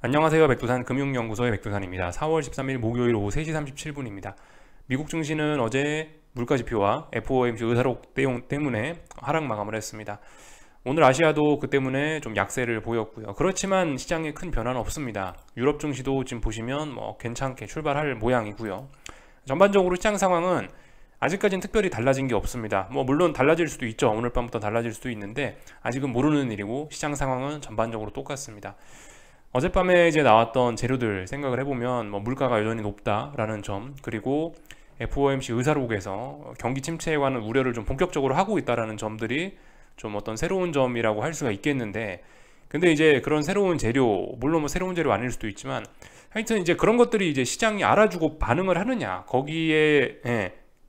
안녕하세요. 백두산 금융연구소의 백두산입니다. 4월 13일 목요일 오후 3시 37분입니다. 미국 증시는 어제 물가지표와 FOMC 의사록 내용 때문에 하락 마감을 했습니다. 오늘 아시아도 그 때문에 좀 약세를 보였고요. 그렇지만 시장에 큰 변화는 없습니다. 유럽 증시도 지금 보시면 괜찮게 출발할 모양이고요. 전반적으로 시장 상황은 아직까지는 특별히 달라진 게 없습니다. 물론 달라질 수도 있죠. 오늘 밤부터 달라질 수도 있는데 아직은 모르는 일이고 시장 상황은 전반적으로 똑같습니다. 어젯밤에 이제 나왔던 재료들 생각을 해보면 물가가 여전히 높다라는 점, 그리고 FOMC 의사록에서 경기 침체에 관한 우려를 좀 본격적으로 하고 있다라는 점들이 좀 어떤 새로운 점이라고 할 수가 있겠는데, 근데 이제 그런 새로운 재료, 물론 새로운 재료 아닐 수도 있지만 하여튼 이제 그런 것들이 이제 시장이 알아주고 반응을 하느냐, 거기에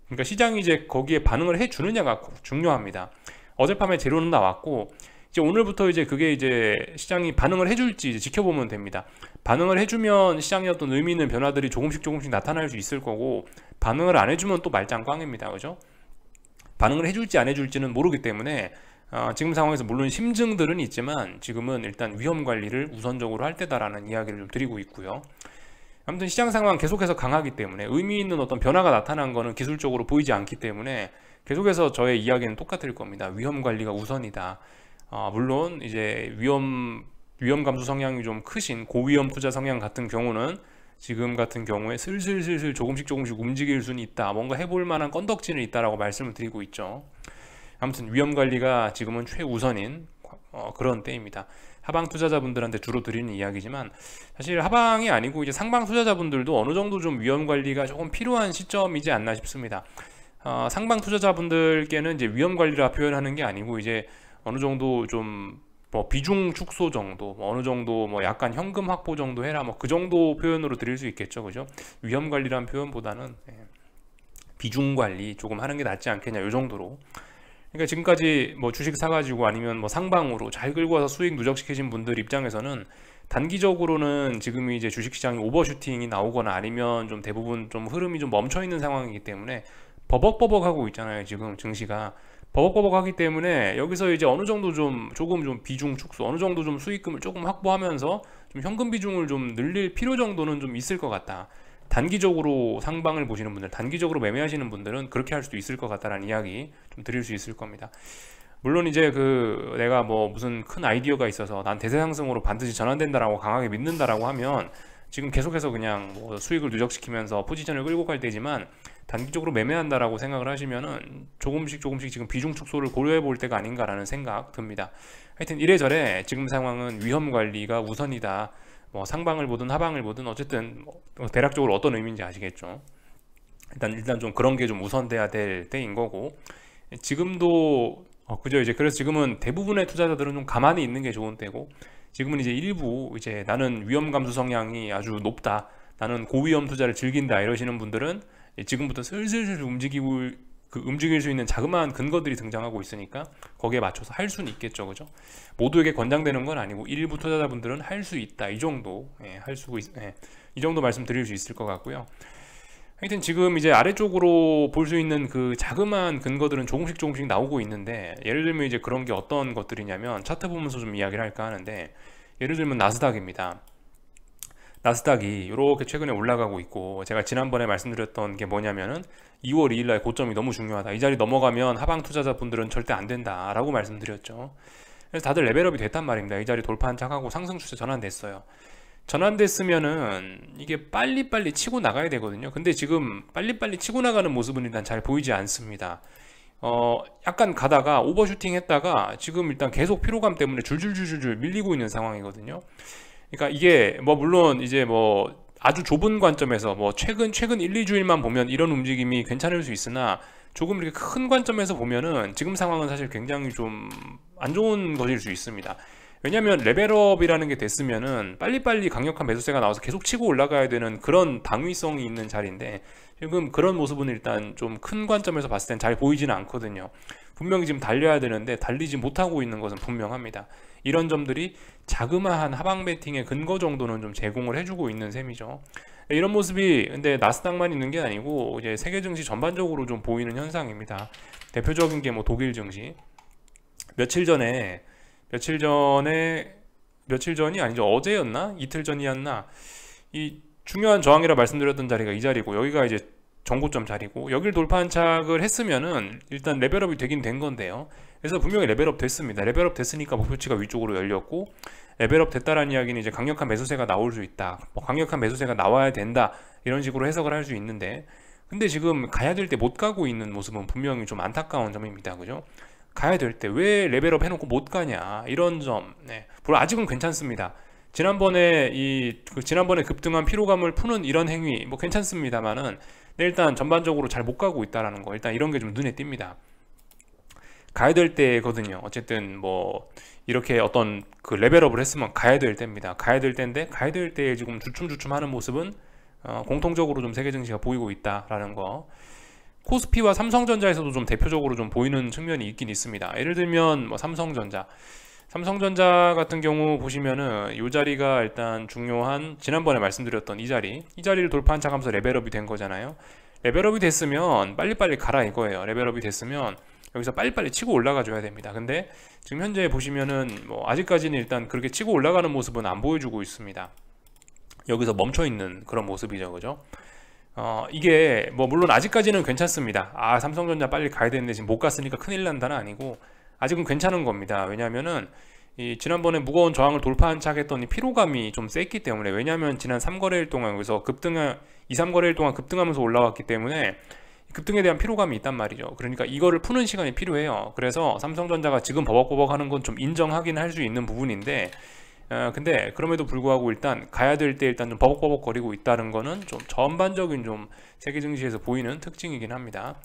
그러니까 시장이 이제 거기에 반응을 해 주느냐가 중요합니다. 어젯밤에 재료는 나왔고 이제 오늘부터 이제 그게 이제 시장이 반응을 해줄지 이제 지켜보면 됩니다. 반응을 해주면 시장의 어떤 의미 있는 변화들이 조금씩 나타날 수 있을 거고, 반응을 안 해주면 또 말짱꽝입니다. 그죠? 반응을 해줄지 안 해줄지는 모르기 때문에 지금 상황에서 물론 심증들은 있지만 지금은 일단 위험 관리를 우선적으로 할 때다라는 이야기를 좀 드리고 있고요. 아무튼 시장 상황 계속해서 강하기 때문에 의미 있는 어떤 변화가 나타난 거는 기술적으로 보이지 않기 때문에 계속해서 저의 이야기는 똑같을 겁니다. 위험 관리가 우선이다. 물론 이제 위험 감소 성향이 좀 크신 고위험 투자 성향 같은 경우는 지금 같은 경우에 슬슬 조금씩 움직일 수는 있다. 뭔가 해볼 만한 건덕지는 있다라고 말씀을 드리고 있죠. 아무튼 위험 관리가 지금은 최우선인 그런 때입니다. 하방 투자자분들한테 주로 드리는 이야기지만 사실 하방이 아니고 이제 상방 투자자분들도 어느 정도 좀 위험 관리가 조금 필요한 시점이지 않나 싶습니다. 상방 투자자분들께는 이제 위험 관리라 표현하는 게 아니고 이제 어느 정도 좀 비중 축소 정도, 어느 정도 약간 현금 확보 정도 해라, 그 정도 표현으로 드릴 수 있겠죠. 그죠? 위험 관리라는 표현보다는 비중 관리 조금 하는 게 낫지 않겠냐, 요 정도로. 그러니까 지금까지 주식 사가지고 아니면 상방으로 잘 끌고 와서 수익 누적시키신 분들 입장에서는 단기적으로는 지금 이제 주식시장이 오버슈팅이 나오거나 아니면 좀 대부분 좀 흐름이 좀 멈춰 있는 상황이기 때문에 버벅버벅 하고 있잖아요. 지금 증시가 버벅버벅 하기 때문에 여기서 이제 어느 정도 조금 좀 비중 축소, 어느 정도 좀 수익금을 조금 확보하면서 좀 현금 비중을 좀 늘릴 필요 정도는 좀 있을 것 같다. 단기적으로 상방을 보시는 분들, 단기적으로 매매하시는 분들은 그렇게 할 수도 있을 것 같다라는 이야기 좀 드릴 수 있을 겁니다. 물론 이제 내가 무슨 큰 아이디어가 있어서 난 대세 상승으로 반드시 전환된다라고 강하게 믿는다라고 하면 지금 계속해서 그냥 수익을 누적시키면서 포지션을 끌고 갈 때지만, 단기적으로 매매한다라고 생각을 하시면은 조금씩 지금 비중 축소를 고려해 볼 때가 아닌가라는 생각 듭니다. 하여튼 이래저래 지금 상황은 위험 관리가 우선이다. 상방을 보든 하방을 보든 어쨌든 대략적으로 어떤 의미인지 아시겠죠. 일단 좀 그런 게 좀 우선돼야 될 때인 거고, 지금도 그죠. 이제 그래서 지금은 대부분의 투자자들은 좀 가만히 있는 게 좋은 때고, 지금은 이제 일부 이제 나는 위험 감수 성향이 아주 높다, 나는 고위험 투자를 즐긴다 이러시는 분들은 지금부터 슬슬 움직일 수 있는 자그마한 근거들이 등장하고 있으니까 거기에 맞춰서 할 수는 있겠죠. 그죠? 모두에게 권장되는 건 아니고 일부 투자자분들은 할 수 있다, 이 정도 이 정도 말씀드릴 수 있을 것 같고요. 하여튼 지금 이제 아래쪽으로 볼 수 있는 그 자그마한 근거들은 조금씩 나오고 있는데, 예를 들면 이제 그런 게 어떤 것들이냐면 차트 보면서 좀 이야기를 할까 하는데, 예를 들면 나스닥입니다. 나스닥이 이렇게 최근에 올라가고 있고, 제가 지난번에 말씀드렸던 게 뭐냐면은 2월 2일날 고점이 너무 중요하다, 이 자리 넘어가면 하방 투자자분들은 절대 안 된다 라고 말씀드렸죠. 그래서 다들 레벨업이 됐단 말입니다. 이 자리 돌파한 척하고 상승 추세 전환됐어요. 전환됐으면은 이게 빨리빨리 치고 나가야 되거든요. 근데 지금 빨리빨리 치고 나가는 모습은 일단 잘 보이지 않습니다. 약간 가다가 오버슈팅 했다가 지금 일단 계속 피로감 때문에 줄줄줄 밀리고 있는 상황이거든요. 그러니까 이게 물론 이제 아주 좁은 관점에서 최근 1, 2주일만 보면 이런 움직임이 괜찮을 수 있으나, 조금 이렇게 큰 관점에서 보면은 지금 상황은 사실 굉장히 좀 안 좋은 것일 수 있습니다. 왜냐하면 레벨업이라는 게 됐으면은 빨리빨리 강력한 매수세가 나와서 계속 치고 올라가야 되는 그런 당위성이 있는 자리인데, 지금 그런 모습은 일단 좀 큰 관점에서 봤을 땐 잘 보이지는 않거든요. 분명히 지금 달려야 되는데 달리지 못하고 있는 것은 분명합니다. 이런 점들이 자그마한 하방 베팅의 근거 정도는 좀 제공을 해주고 있는 셈이죠. 이런 모습이 근데 나스닥만 있는 게 아니고 이제 세계 증시 전반적으로 좀 보이는 현상입니다. 대표적인 게 독일 증시. 며칠 전에 며칠 전이 아니죠. 어제였나? 이틀 전이었나? 이 중요한 저항이라 말씀드렸던 자리가 이 자리고, 여기가 이제 전고점 자리고, 여기를 돌파 안착을 했으면은 일단 레벨업이 되긴 된 건데요. 그래서 분명히 레벨업 됐습니다. 레벨업 됐으니까 목표치가 위쪽으로 열렸고, 레벨업 됐다라는 이야기는 이제 강력한 매수세가 나올 수 있다, 뭐 강력한 매수세가 나와야 된다, 이런 식으로 해석을 할 수 있는데, 근데 지금 가야 될 때 못 가고 있는 모습은 분명히 좀 안타까운 점입니다. 그죠? 가야 될 때 왜 레벨업 해놓고 못 가냐, 이런 점. 네. 물론 아직은 괜찮습니다. 지난번에 급등한 피로감을 푸는 이런 행위 뭐 괜찮습니다만은, 네, 일단 전반적으로 잘 못 가고 있다라는 거, 일단 이런 게 좀 눈에 띕니다. 가야 될 때거든요. 어쨌든 뭐 이렇게 어떤 그 레벨업을 했으면 가야 될 때입니다. 가야 될 때인데, 가야 될 때에 지금 주춤주춤하는 모습은 공통적으로 좀 세계 증시가 보이고 있다라는 거. 코스피와 삼성전자에서도 좀 대표적으로 좀 보이는 측면이 있긴 있습니다. 예를 들면 뭐 삼성전자 같은 경우 보시면은 이 자리가 일단 중요한, 지난번에 말씀드렸던 이 자리를 돌파 안착하면서 레벨업이 된 거잖아요. 레벨업이 됐으면 빨리빨리 가라 이거예요. 레벨업이 됐으면 여기서 빨리빨리 치고 올라가 줘야 됩니다. 근데 지금 현재 보시면은 뭐 아직까지는 일단 그렇게 치고 올라가는 모습은 안 보여주고 있습니다. 여기서 멈춰 있는 그런 모습이죠. 그죠? 이게 뭐 물론 아직까지는 괜찮습니다. 삼성전자 빨리 가야 되는데 지금 못 갔으니까 큰일 난다는 아니고, 아직은 괜찮은 겁니다. 왜냐면은 이 지난번에 무거운 저항을 돌파 안착했더니 피로감이 좀 셌기 때문에, 왜냐하면 지난 3거래일 동안 여기서 2, 3거래일 동안 급등하면서 올라왔기 때문에 급등에 대한 피로감이 있단 말이죠. 그러니까 이거를 푸는 시간이 필요해요. 그래서 삼성전자가 지금 버벅버벅 하는 건 좀 인정하긴 할 수 있는 부분인데, 근데 그럼에도 불구하고 일단 가야 될 때 일단 좀 버벅버벅 거리고 있다는 거는 좀 전반적인 좀 세계 증시에서 보이는 특징이긴 합니다.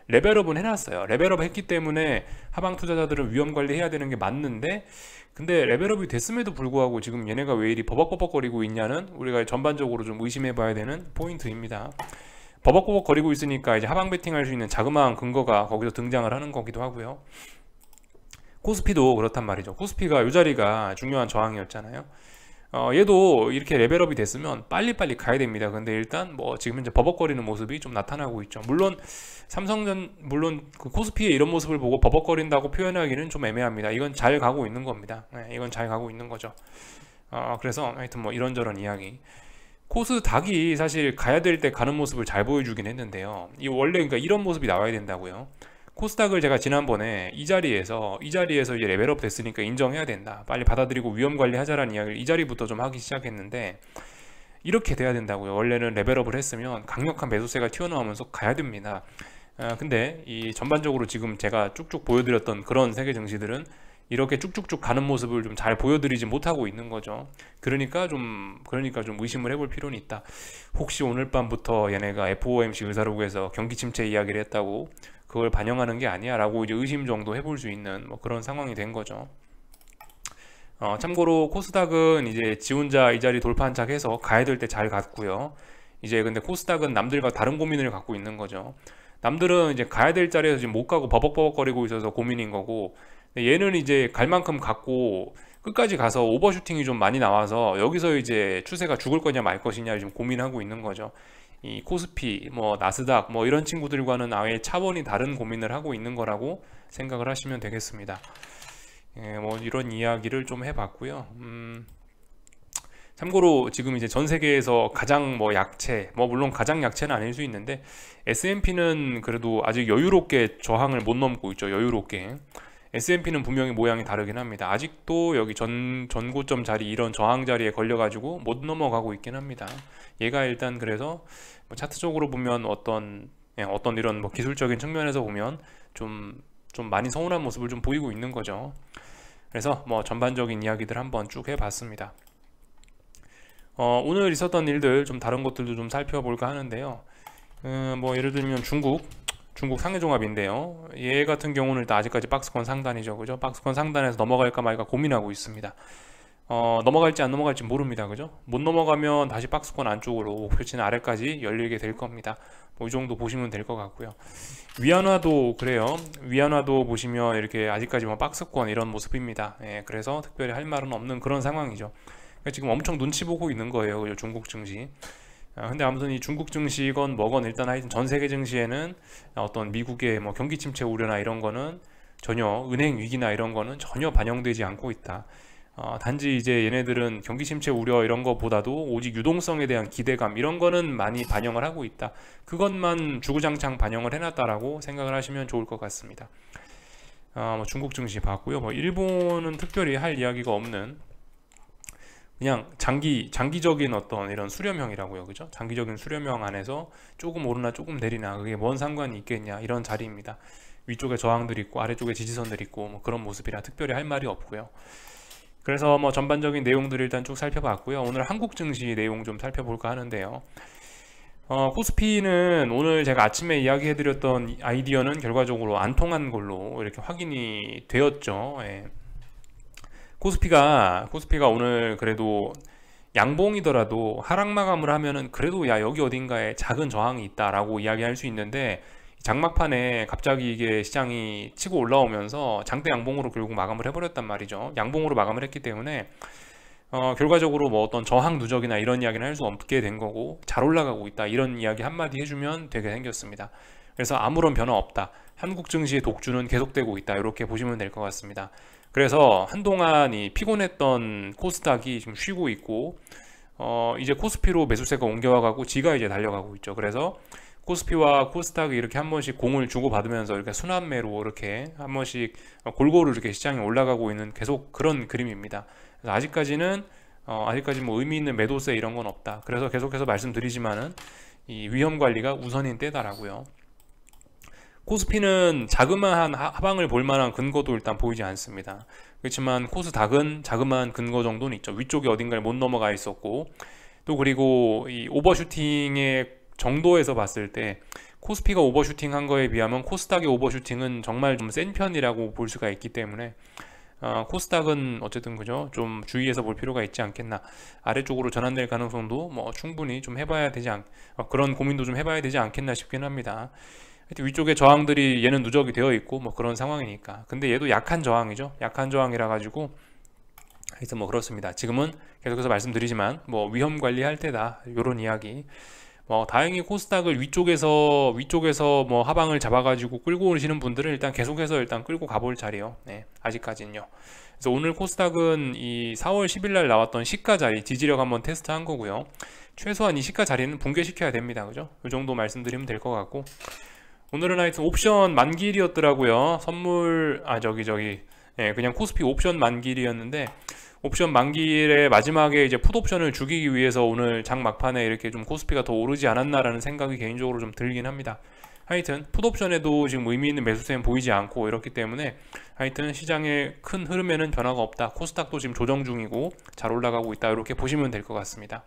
레벨업은 해놨어요. 레벨업 했기 때문에 하방 투자자들은 위험 관리해야 되는 게 맞는데, 근데 레벨업이 됐음에도 불구하고 지금 얘네가 왜 이리 버벅버벅 거리고 있냐는 우리가 전반적으로 좀 의심해 봐야 되는 포인트입니다. 버벅버벅 거리고 있으니까 이제 하방 베팅할 수 있는 자그마한 근거가 거기서 등장을 하는 거기도 하고요. 코스피도 그렇단 말이죠. 코스피가 이 자리가 중요한 저항이었잖아요. 얘도 이렇게 레벨업이 됐으면 빨리빨리 가야 됩니다. 근데 일단 뭐 지금 현재 버벅거리는 모습이 좀 나타나고 있죠. 물론 그 코스피의 이런 모습을 보고 버벅거린다고 표현하기는 좀 애매합니다. 이건 잘 가고 있는 겁니다. 네, 이건 잘 가고 있는 거죠. 그래서 하여튼 뭐 이런저런 이야기. 코스닥이 사실 가야 될 때 가는 모습을 잘 보여주긴 했는데요. 이 원래 그러니까 이런 모습이 나와야 된다고요. 코스닥을 제가 지난번에 이 자리에서 이제 레벨업 됐으니까 인정해야 된다, 빨리 받아들이고 위험 관리하자라는 이야기를 이 자리부터 좀 하기 시작했는데, 이렇게 돼야 된다고요. 원래는 레벨업을 했으면 강력한 매수세가 튀어나오면서 가야 됩니다. 근데 이 전반적으로 지금 제가 쭉쭉 보여드렸던 그런 세계 증시들은 이렇게 쭉쭉쭉 가는 모습을 좀 잘 보여드리지 못하고 있는 거죠. 그러니까 좀 의심을 해볼 필요는 있다. 혹시 오늘 밤부터 얘네가 FOMC 의사록에서 경기 침체 이야기를 했다고 그걸 반영하는 게 아니야 라고 이제 의심 정도 해볼 수 있는 뭐 그런 상황이 된 거죠. 참고로 코스닥은 이제 지 혼자 이 자리 돌파 안착해서 가야 될 때 잘 갔고요. 이제 근데 코스닥은 남들과 다른 고민을 갖고 있는 거죠. 남들은 이제 가야 될 자리에서 지금 못 가고 버벅버벅거리고 있어서 고민인 거고, 얘는 이제 갈 만큼 갔고 끝까지 가서 오버슈팅이 좀 많이 나와서 여기서 이제 추세가 죽을 거냐 말 것이냐 지금 고민하고 있는 거죠. 이 코스피, 뭐 나스닥, 뭐 이런 친구들과는 아예 차원이 다른 고민을 하고 있는 거라고 생각을 하시면 되겠습니다. 뭐 이런 이야기를 좀 해봤고요. 참고로 지금 이제 전 세계에서 가장 뭐 약체, 뭐 물론 가장 약체는 아닐 수 있는데 S&P는 그래도 아직 여유롭게 저항을 못 넘고 있죠. 여유롭게. S&P는 분명히 모양이 다르긴 합니다. 아직도 여기 전고점 자리, 이런 저항 자리에 걸려가지고 못 넘어가고 있긴 합니다. 얘가 일단 그래서 뭐 차트적으로 보면 어떤 이런 뭐 기술적인 측면에서 보면 좀 많이 서운한 모습을 좀 보이고 있는 거죠. 그래서 뭐 전반적인 이야기들 한번 쭉 해봤습니다. 오늘 있었던 일들 좀 다른 것들도 좀 살펴볼까 하는데요. 뭐 예를 들면 중국 상해종합인데요. 얘 같은 경우는 일단 아직까지 박스권 상단이죠. 그죠? 박스권 상단에서 넘어갈까 말까 고민하고 있습니다. 넘어갈지 안 넘어갈지 모릅니다. 그죠? 못 넘어가면 다시 박스권 안쪽으로 목표치는 아래까지 열리게 될 겁니다. 뭐 이 정도 보시면 될 것 같고요. 위안화도 그래요. 위안화도 보시면 이렇게 아직까지 뭐 박스권 이런 모습입니다. 그래서 특별히 할 말은 없는 그런 상황이죠. 그러니까 지금 엄청 눈치 보고 있는 거예요. 그죠? 중국 증시. 근데 아무튼 이 중국 증시건 뭐건 일단 하여튼 전 세계 증시에는 어떤 미국의 뭐 경기 침체 우려나 이런 거는 전혀, 은행 위기나 이런 거는 전혀 반영되지 않고 있다. 단지 이제 얘네들은 경기 침체 우려 이런 거보다도 오직 유동성에 대한 기대감 이런 거는 많이 반영을 하고 있다. 그것만 주구장창 반영을 해놨다라고 생각을 하시면 좋을 것 같습니다. 뭐 중국 증시 봤고요. 뭐 일본은 특별히 할 이야기가 없는 그냥 장기적인 어떤 이런 수렴형이라고요, 그죠? 장기적인 수렴형 안에서 조금 오르나 조금 내리나 그게 뭔 상관이 있겠냐 이런 자리입니다. 위쪽에 저항들이 있고 아래쪽에 지지선들이 있고 뭐 그런 모습이라 특별히 할 말이 없고요. 그래서 뭐 전반적인 내용들을 일단 쭉 살펴봤고요. 오늘 한국 증시 내용 좀 살펴볼까 하는데요. 코스피는 오늘 제가 아침에 이야기해드렸던 아이디어는 결과적으로 안 통한 걸로 이렇게 확인이 되었죠. 예. 코스피가 오늘 그래도 양봉이더라도 하락 마감을 하면은 그래도 야 여기 어딘가에 작은 저항이 있다라고 이야기할 수 있는데 장막판에 갑자기 이게 시장이 치고 올라오면서 장대 양봉으로 결국 마감을 해버렸단 말이죠. 양봉으로 마감을 했기 때문에 결과적으로 뭐 어떤 저항 누적이나 이런 이야기는 할 수 없게 된 거고 잘 올라가고 있다 이런 이야기 한마디 해주면 되게 생겼습니다. 그래서 아무런 변화 없다. 한국 증시의 독주는 계속되고 있다. 이렇게 보시면 될 것 같습니다. 그래서 한동안 이 피곤했던 코스닥이 지금 쉬고 있고 이제 코스피로 매수세가 옮겨와가고 지가 이제 달려가고 있죠. 그래서 코스피와 코스닥이 이렇게 한 번씩 공을 주고받으면서 이렇게 순환매로 이렇게 한 번씩 골고루 이렇게 시장이 올라가고 있는 계속 그런 그림입니다. 그래서 아직까지는 뭐 의미 있는 매도세 이런 건 없다. 그래서 계속해서 말씀드리지만은 이 위험 관리가 우선인 때다라고요. 코스피는 자그마한 하방을 볼 만한 근거도 일단 보이지 않습니다. 그렇지만 코스닥은 자그마한 근거 정도는 있죠. 위쪽에 어딘가에 못 넘어가 있었고 또 그리고 이 오버슈팅의 정도에서 봤을 때 코스피가 오버슈팅 한 거에 비하면 코스닥의 오버슈팅은 정말 좀 센 편이라고 볼 수가 있기 때문에 코스닥은 어쨌든 그죠, 좀 주의해서 볼 필요가 있지 않겠나. 아래쪽으로 전환될 가능성도 뭐 충분히 좀 해봐야 되지 그런 고민도 좀 해봐야 되지 않겠나 싶긴 합니다. 하여튼 위쪽에 저항들이 얘는 누적이 되어 있고 뭐 그런 상황이니까. 근데 얘도 약한 저항이죠. 약한 저항이라 가지고 하여튼 뭐 그렇습니다. 지금은 계속해서 말씀드리지만 뭐 위험 관리할 때다 요런 이야기. 다행히 코스닥을 위쪽에서 뭐 하방을 잡아가지고 끌고 오시는 분들은 일단 계속해서 일단 끌고 가볼 자리요. 네, 아직까지는요. 그래서 오늘 코스닥은 이 4월 10일 날 나왔던 시가 자리 지지력 한번 테스트한 거고요. 최소한 이 시가 자리는 붕괴시켜야 됩니다. 그죠? 이 정도 말씀드리면 될 것 같고, 오늘은 하여튼 옵션 만기일이었더라고요. 선물 그냥 코스피 옵션 만기일이었는데 옵션 만기일의 마지막에 이제 풋옵션을 죽이기 위해서 오늘 장 막판에 이렇게 좀 코스피가 더 오르지 않았나라는 생각이 개인적으로 좀 들긴 합니다. 하여튼 풋옵션에도 지금 의미 있는 매수세는 보이지 않고 이렇기 때문에 하여튼 시장의 큰 흐름에는 변화가 없다. 코스닥도 지금 조정 중이고 잘 올라가고 있다. 이렇게 보시면 될 것 같습니다.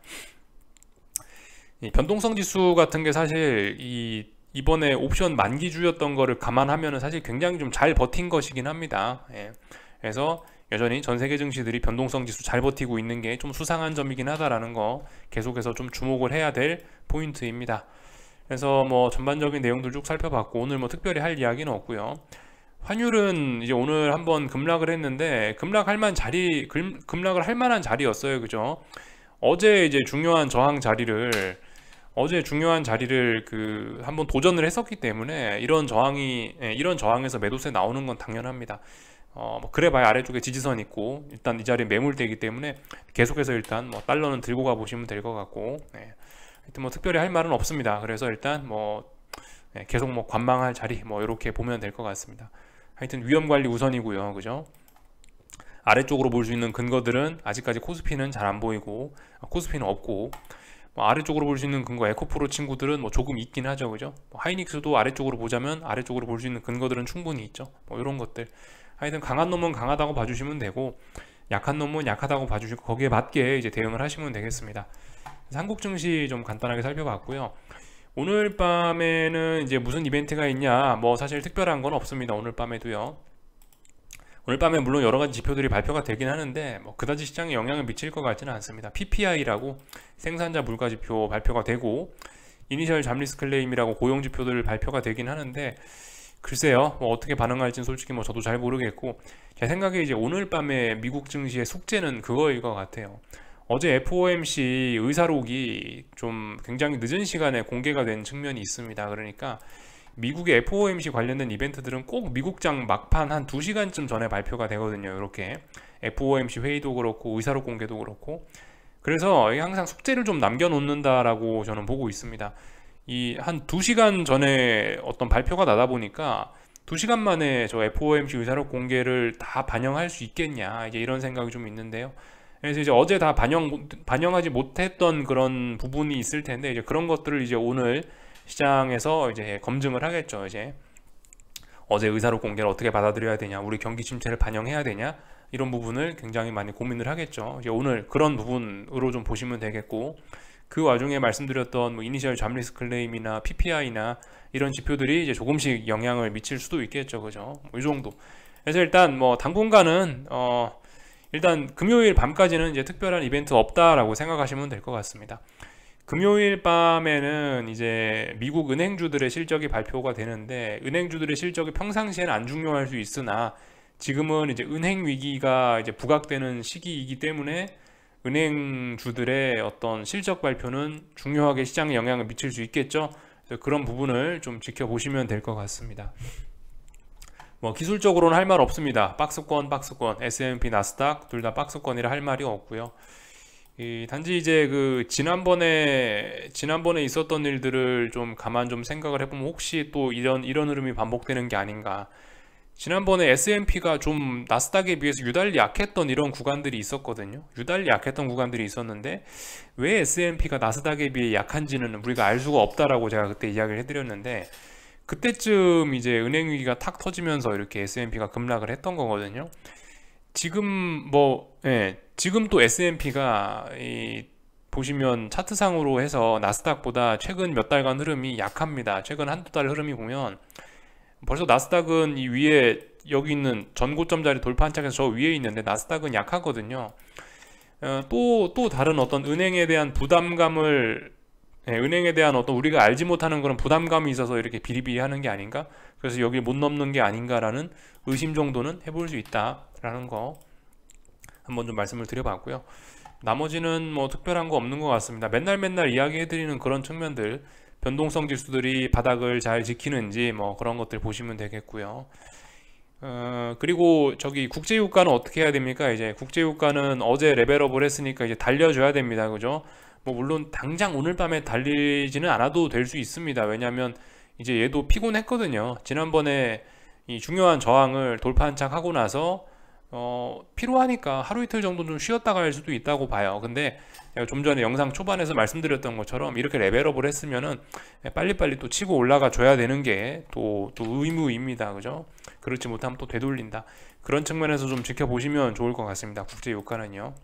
이 변동성 지수 같은 게 사실 이번에 옵션 만기주였던 거를 감안하면 사실 굉장히 좀 잘 버틴 것이긴 합니다. 예. 그래서 여전히 전 세계 증시들이 변동성 지수 잘 버티고 있는 게 좀 수상한 점이긴 하다라는 거 계속해서 좀 주목을 해야 될 포인트입니다. 그래서 뭐 전반적인 내용들 쭉 살펴봤고 오늘 뭐 특별히 할 이야기는 없고요. 환율은 이제 오늘 한번 급락을 했는데 급락할 만한 자리였어요. 그죠? 어제 이제 중요한 자리를 한번 도전을 했었기 때문에 이런 저항에서 매도세 나오는 건 당연합니다. 뭐 그래봐야 아래쪽에 지지선 있고 일단 이 자리에 매물대이기 때문에 계속해서 일단 뭐 달러는 들고 가 보시면 될 것 같고, 네. 하여튼 뭐 특별히 할 말은 없습니다. 그래서 일단 뭐 계속 뭐 관망할 자리 뭐 이렇게 보면 될 것 같습니다. 하여튼 위험 관리 우선이고요. 그죠? 아래쪽으로 볼 수 있는 근거들은 아직까지 코스피는 잘 안 보이고 코스피는 없고, 아래쪽으로 볼 수 있는 근거 에코프로 친구들은 뭐 조금 있긴 하죠. 그죠? 하이닉스도 아래쪽으로 보자면 아래쪽으로 볼 수 있는 근거들은 충분히 있죠. 뭐 이런 것들. 하여튼 강한 놈은 강하다고 봐주시면 되고 약한 놈은 약하다고 봐주시고 거기에 맞게 이제 대응을 하시면 되겠습니다. 그래서 한국 증시 좀 간단하게 살펴봤고요. 오늘 밤에는 이제 무슨 이벤트가 있냐, 뭐 사실 특별한 건 없습니다. 오늘 밤에도요. 오늘 밤에 물론 여러 가지 지표들이 발표가 되긴 하는데 뭐 그다지 시장에 영향을 미칠 것 같지는 않습니다. PPI라고 생산자 물가 지표 발표가 되고 이니셜 잡리스 클레임이라고 고용 지표들 발표가 되긴 하는데 글쎄요, 뭐 어떻게 반응할지는 솔직히 뭐 저도 잘 모르겠고, 제 생각에 이제 오늘 밤에 미국 증시의 숙제는 그거일 것 같아요. 어제 FOMC 의사록이 좀 굉장히 늦은 시간에 공개가 된 측면이 있습니다. 그러니까 미국의 FOMC 관련된 이벤트들은 꼭 미국장 막판 한 2시간쯤 전에 발표가 되거든요. 이렇게 FOMC 회의도 그렇고 의사록 공개도 그렇고. 그래서 항상 숙제를 좀 남겨놓는다라고 저는 보고 있습니다. 이 한 2시간 전에 어떤 발표가 나다 보니까 2시간 만에 저 FOMC 의사록 공개를 다 반영할 수 있겠냐, 이제 이런 생각이 좀 있는데요. 그래서 이제 어제 다 반영하지 못했던 그런 부분이 있을 텐데, 이제 그런 것들을 이제 오늘 시장에서 이제 검증을 하겠죠. 이제 어제 의사록 공개를 어떻게 받아들여야 되냐, 우리 경기 침체를 반영해야 되냐, 이런 부분을 굉장히 많이 고민을 하겠죠. 이제 오늘 그런 부분으로 좀 보시면 되겠고, 그 와중에 말씀드렸던 뭐 이니셜 잡리스 클레임이나 PPI나 이런 지표들이 이제 조금씩 영향을 미칠 수도 있겠죠. 그죠? 뭐이 정도. 그래서 일단 뭐 당분간은 일단 금요일 밤까지는 이제 특별한 이벤트 없다라고 생각하시면 될 것 같습니다. 금요일 밤에는 이제 미국 은행주들의 실적이 발표가 되는데, 은행주들의 실적이 평상시에는 안 중요할 수 있으나 지금은 이제 은행 위기가 이제 부각되는 시기이기 때문에 은행주들의 어떤 실적 발표는 중요하게 시장에 영향을 미칠 수 있겠죠. 그래서 그런 부분을 좀 지켜보시면 될 것 같습니다. 뭐 기술적으로는 할 말 없습니다. 박스권, S&P, 나스닥 둘 다 박스권이라 할 말이 없고요. 단지 이제 그 지난번에 있었던 일들을 좀 가만 좀 생각을 해보면 혹시 또 이런 흐름이 반복되는 게 아닌가. 지난번에 S&P가 좀 나스닥에 비해서 유달리 약했던 이런 구간들이 있었거든요. 유달리 약했던 구간들이 있었는데 왜 S&P가 나스닥에 비해 약한지는 우리가 알 수가 없다라고 제가 그때 이야기를 해드렸는데, 그때쯤 이제 은행 위기가 탁 터지면서 이렇게 S&P가 급락을 했던 거거든요. 지금 지금 또 S&P가 보시면 차트상으로 해서 나스닥보다 최근 몇 달간 흐름이 약합니다. 최근 한두 달 흐름이 보면 벌써 나스닥은 이 위에 여기 있는 전고점 자리 돌파한 짝에서 저 위에 있는데 나스닥은 약하거든요. 또 다른 어떤 은행에 대한 부담감을, 은행에 대한 어떤 우리가 알지 못하는 그런 부담감이 있어서 이렇게 비리비리하는 게 아닌가? 그래서 여기 못 넘는 게 아닌가라는 의심 정도는 해볼 수 있다라는 거 한번 좀 말씀을 드려봤고요. 나머지는 뭐 특별한 거 없는 것 같습니다. 맨날 이야기해드리는 그런 측면들, 변동성 지수들이 바닥을 잘 지키는지 뭐 그런 것들 보시면 되겠고요. 그리고 저기 국제유가는 어떻게 해야 됩니까? 이제 국제유가는 어제 레벨업을 했으니까 이제 달려줘야 됩니다. 그죠? 뭐 물론 당장 오늘 밤에 달리지는 않아도 될 수 있습니다. 왜냐하면 이제 얘도 피곤했거든요. 지난번에 이 중요한 저항을 돌파 한창 하고 나서 피로하니까 하루 이틀 정도 좀 쉬었다 갈 수도 있다고 봐요. 근데 제가 좀 전에 영상 초반에서 말씀드렸던 것처럼 이렇게 레벨업을 했으면은 빨리빨리 또 치고 올라가 줘야 되는 게 또 의무입니다. 그죠? 그렇지 못하면 또 되돌린다. 그런 측면에서 좀 지켜보시면 좋을 것 같습니다. 국제 유가는요.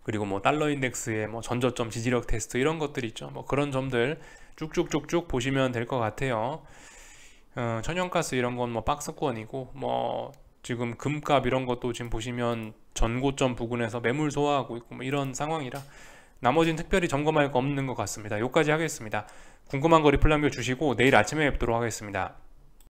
그리고 뭐 달러 인덱스의 뭐 전저점 지지력 테스트 이런 것들 있죠. 뭐 그런 점들 쭉쭉쭉쭉 보시면 될 것 같아요. 천연가스 이런 건 뭐 박스권이고, 뭐 지금 금값 이런 것도 지금 보시면 전고점 부근에서 매물 소화하고 있고 뭐 이런 상황이라 나머지는 특별히 점검할 거 없는 것 같습니다. 여기까지 하겠습니다. 궁금한 거 리플 남겨주시고 내일 아침에 뵙도록 하겠습니다.